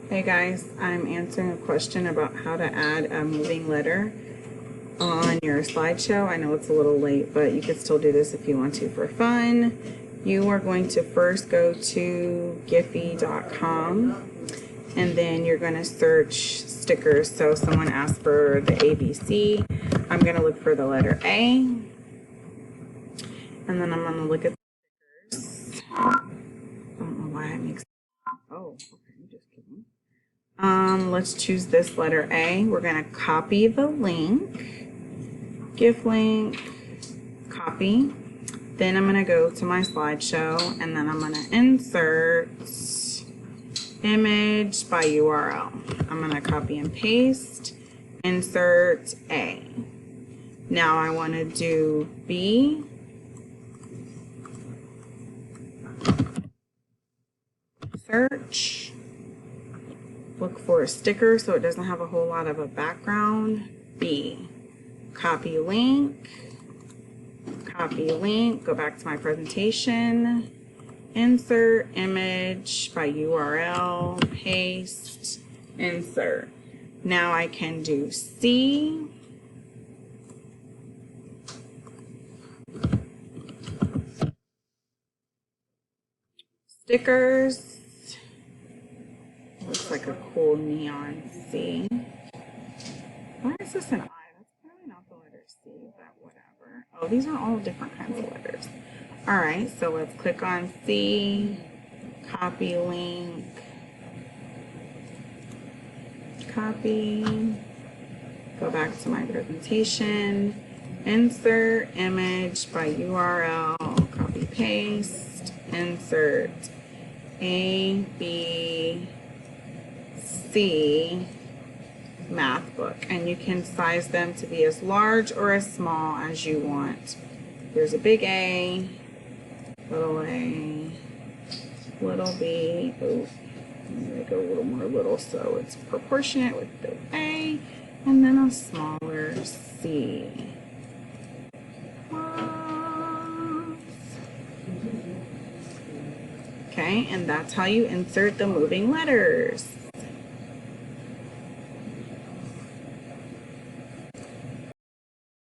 Hey guys, I'm answering a question about how to add a moving letter on your slideshow. I know it's a little late, but you can still do this if you want to for fun. You are going to first go to giphy.com and then you're going to search stickers. So someone asked for the ABC. I'm going to look for the letter A, and then I'm going to look at the stickers. I don't know why it makes. Oh, okay, I'm just kidding. Let's choose this letter A. We're going to copy the link, GIF link, copy. Then I'm going to go to my slideshow, and then I'm going to insert image by URL. I'm going to copy and paste, insert A. Now I want to do B. Search. Look for a sticker so it doesn't have a whole lot of a background. B. Copy link. Copy link. Go back to my presentation. Insert image by URL. Paste. Insert. Now I can do C. Stickers. Looks like a cool neon C. Why is this an I? That's probably not the letter C, but whatever. Oh, these are all different kinds of letters. Alright, so let's click on C, copy link, copy, go back to my presentation, insert image by URL, copy paste, insert A, B, C math book, and you can size them to be as large or as small as you want. There's a big A, little B. Oh, make it a little more little so it's proportionate with the A, and then a smaller C. Okay, and that's how you insert the moving letters.